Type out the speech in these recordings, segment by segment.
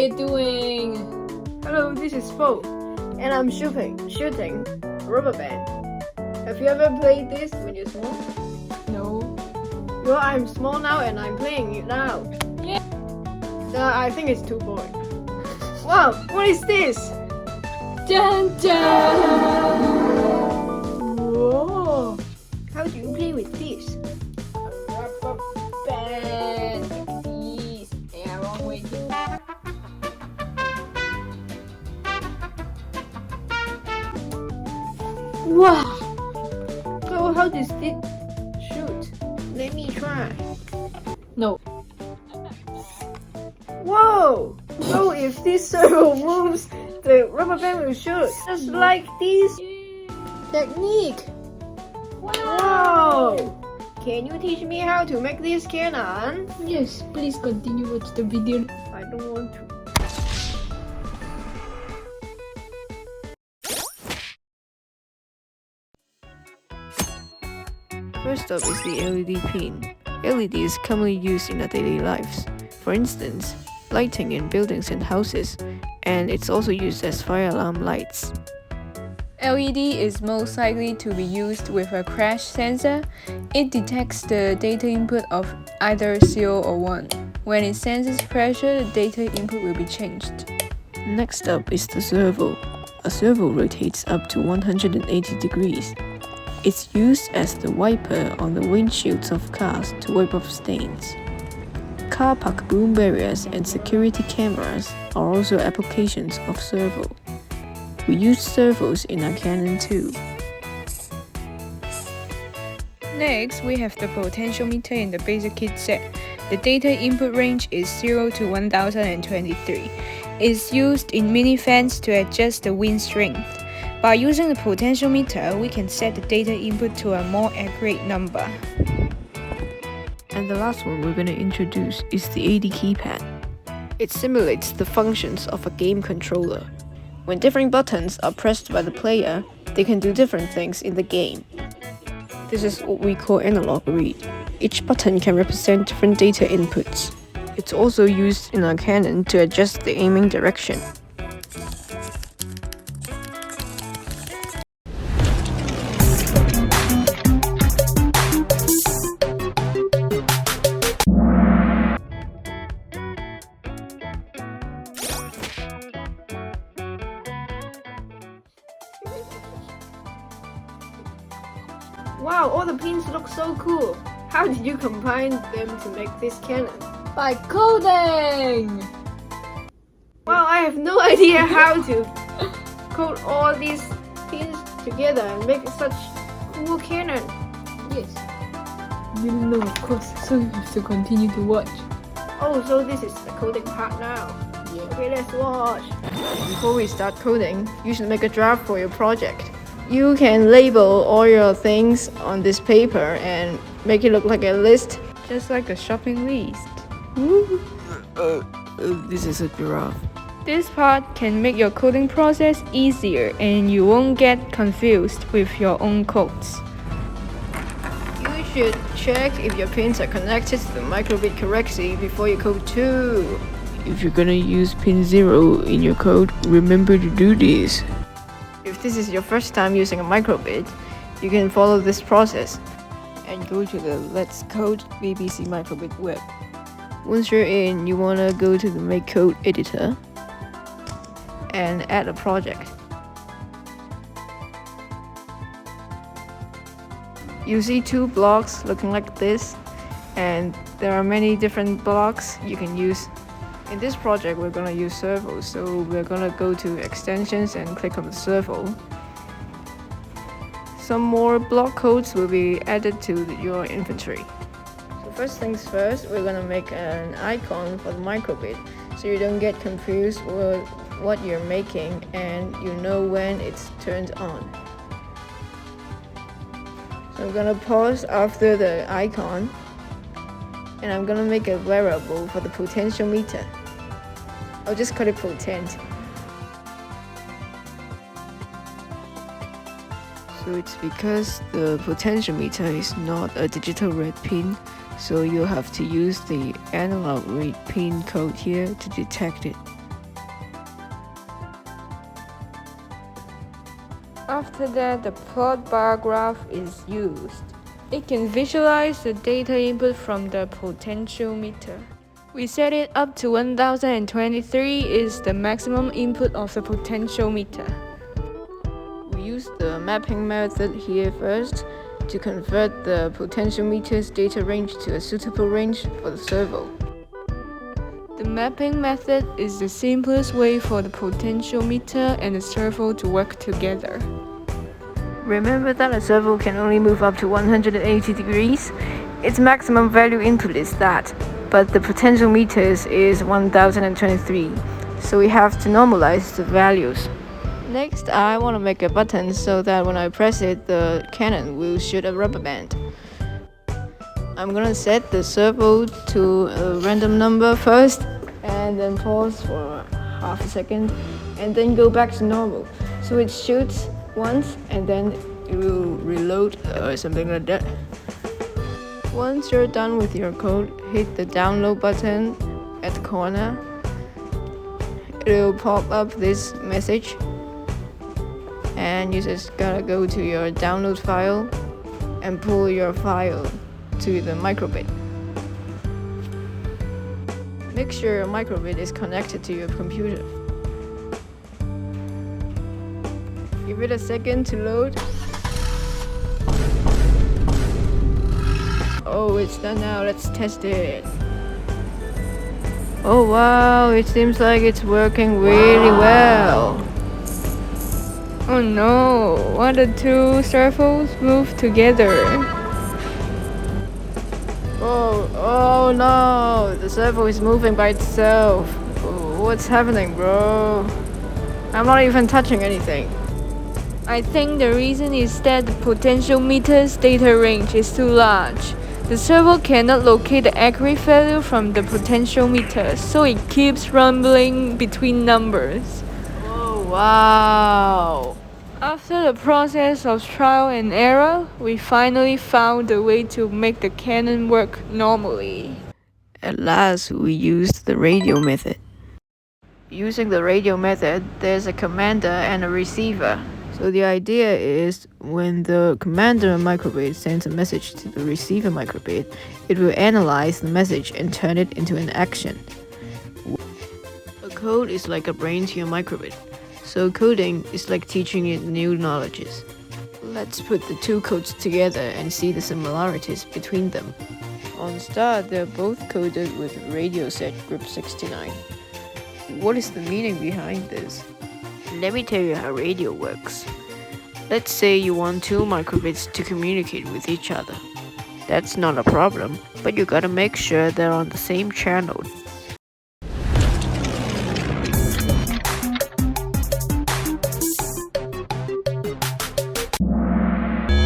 you doing? Hello, this is Fo, and I'm shooting rubber band. Have you ever played this when you're small? No. Well, I'm small now and I'm playing it now. Yeah. I think it's too boring. Wow, what is this? Dun dun! Whoa! How do you play with this? Rubber band. These. Yeah, wrong way. Wow! So how does it shoot? Let me try. No. Whoa! So if this servo moves, the rubber band will shoot. Just like this technique. Wow! Can you teach me how to make this canon? Yes, please continue watch the video. I don't want to. First up is the LED pin. LED is commonly used in our daily lives. For instance, lighting in buildings and houses, and it's also used as fire alarm lights. LED is most likely to be used with a crash sensor. It detects the data input of either 0 or 1. When it senses pressure, the data input will be changed. Next up is the servo. A servo rotates up to 180 degrees. It's used as the wiper on the windshields of cars to wipe off stains. Car park boom barriers and security cameras are also applications of servo. We use servos in our Canon too. Next, we have the potentiometer in the basic kit set. The data input range is 0 to 1023. It's used in minifans to adjust the wind strength. By using the potentiometer, we can set the data input to a more accurate number. And the last one we're going to introduce is the AD keypad. It simulates the functions of a game controller. When different buttons are pressed by the player, they can do different things in the game. This is what we call analog read. Each button can represent different data inputs. It's also used in our Canon to adjust the aiming direction. Wow, all the pins look so cool. How did you combine them to make this canon? By coding! Wow, I have no idea how to code all these pins together and make such cool canon. Yes. You know, of course, so you have to continue to watch. Oh, so this is the coding part now. Yeah. Okay, let's watch. Before we start coding, you should make a draft for your project. You can label all your things on this paper and make it look like a list. Just like a shopping list. This is a giraffe. This part can make your coding process easier and you won't get confused with your own codes. You should check if your pins are connected to the microbit correctly before you code too. If you're gonna use pin 0 in your code, remember to do this. If this is your first time using a microbit, you can follow this process and go to the Let's Code BBC Microbit web. Once you're in, you want to go to the Make Code editor and add a project. You see two blocks looking like this, and there are many different blocks you can use. In this project, we're going to use servos, so we're going to go to extensions and click on the servo. Some more block codes will be added to your inventory. So first things first, we're going to make an icon for the microbit so you don't get confused with what you're making and you know when it's turned on. So I'm going to pause after the icon and I'm going to make a variable for the potentiometer. I'll just call it potent. So it's because the potentiometer is not a digital read pin, so you'll have to use the analog read pin code here to detect it. After that, the plot bar graph is used. It can visualize the data input from the potentiometer. We set it up to 1023 is the maximum input of the potentiometer. We use the mapping method here first to convert the potentiometer's data range to a suitable range for the servo. The mapping method is the simplest way for the potentiometer and the servo to work together. Remember that a servo can only move up to 180 degrees. Its maximum value input is that, but the potentiometer is 1023, so we have to normalize the values. Next, I want to make a button so that when I press it, the cannon will shoot a rubber band. I'm gonna set the servo to a random number first, and then pause for half a second, and then go back to normal. So it shoots once, and then it will reload or something like that. Once you're done with your code, hit the download button at the corner. It will pop up this message, and you just gotta go to your download file and pull your file to the microbit. Make sure your microbit is connected to your computer. Give it a second to load. Oh, it's done now. Let's test it. Oh wow, it seems like it's working really well. Oh no, why the two servos move together? Oh no, the servo is moving by itself. Oh, what's happening, bro? I'm not even touching anything. I think the reason is that the potentiometer's data range is too large. The servo cannot locate the accurate value from the potentiometer, so it keeps rumbling between numbers. Oh wow. After the process of trial and error, we finally found a way to make the canon work normally. At last, we used the radio method. Using the radio method, there's a commander and a receiver. So the idea is when the commander microbit sends a message to the receiver microbit, it will analyze the message and turn it into an action. A code is like a brain to your microbit, so coding is like teaching it new knowledges. Let's put the two codes together and see the similarities between them. On start, they're both coded with radio set group 69. What is the meaning behind this? Let me tell you how radio works. Let's say you want two microbits to communicate with each other. That's not a problem, but you gotta make sure they're on the same channel.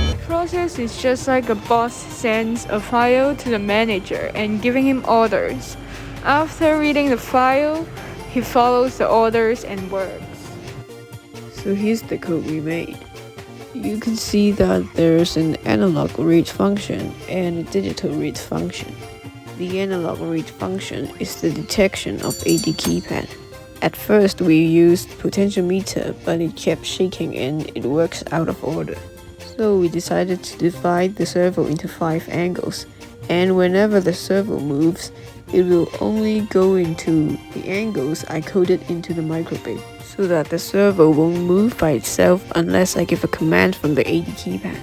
The process is just like a boss sends a file to the manager and giving him orders. After reading the file, he follows the orders and works. So here's the code we made. You can see that there's an analog read function and a digital read function. The analog read function is the detection of AD keypad. At first we used potentiometer, but it kept shaking and it works out of order. So we decided to divide the servo into 5 angles, and whenever the servo moves, it will only go into the angles I coded into the microbit, so that the servo won't move by itself unless I give a command from the AD keypad.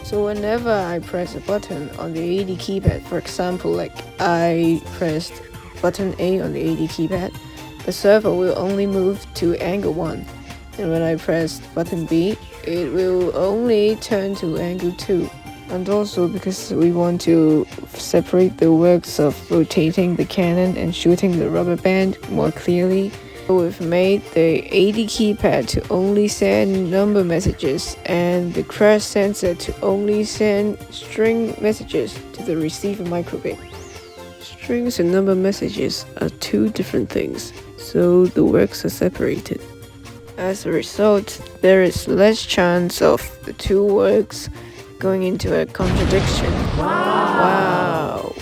So whenever I press a button on the AD keypad, for example, like I pressed button A on the AD keypad, the servo will only move to angle 1. And when I press button B, it will only turn to angle 2. And also because we want to separate the works of rotating the cannon and shooting the rubber band more clearly, we've made the AD keypad to only send number messages and the crash sensor to only send string messages to the receiver microbit. Strings and number messages are two different things, so the works are separated. As a result, there is less chance of the two works going into a contradiction. Wow.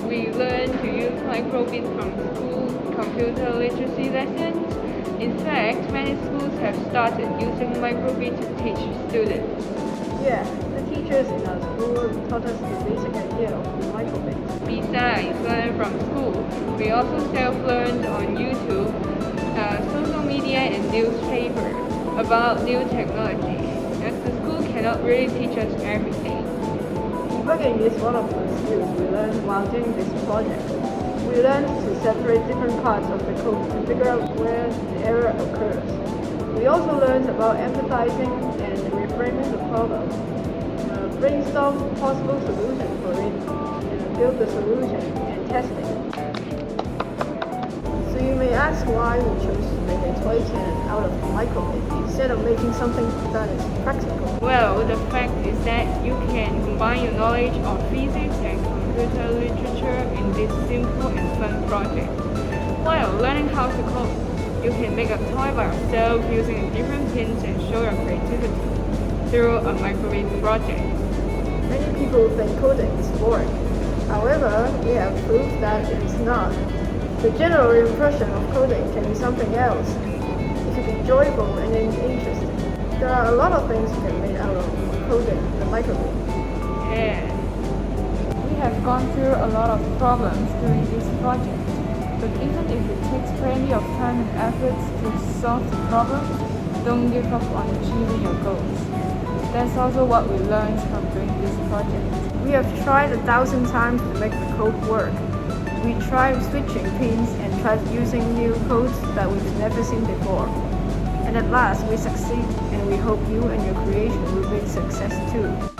We learn to use microbit from school computer literacy lessons. In fact, many schools have started using microbit to teach students. Yeah, the teachers in our school taught us the basic idea of the microbit. Besides learning from school, we also self-learned on YouTube, social media and newspaper about new technology, as the school cannot really teach us everything. Debugging is one of the skills we learned while doing this project. We learned to separate different parts of the code to figure out where the error occurs. We also learned about empathizing and reframing the problem, brainstorm possible solutions for it, and build the solution and test it. So you may ask why we chose to make a toy cannon out of microbit instead of making something that is practical. Well, the fact is that you can combine your knowledge of physics and computer literature in this simple and fun project. While learning how to code, you can make a toy by yourself using different pins and show your creativity through a microbit project. Many people think coding is boring. However, we have proved that it is not. The general impression of coding can be something else. It should be joyful and interesting. There are a lot of things you can make out of coding the microbit. Yeah. We have gone through a lot of problems during this project, but even if it takes plenty of time and efforts to solve the problems, don't give up on achieving your goals. That's also what we learned from doing this project. We have tried 1,000 times to make the code work. We tried switching pins and tried using new codes that we've never seen before. And at last we succeed, and we hope you and your creation will be a success too.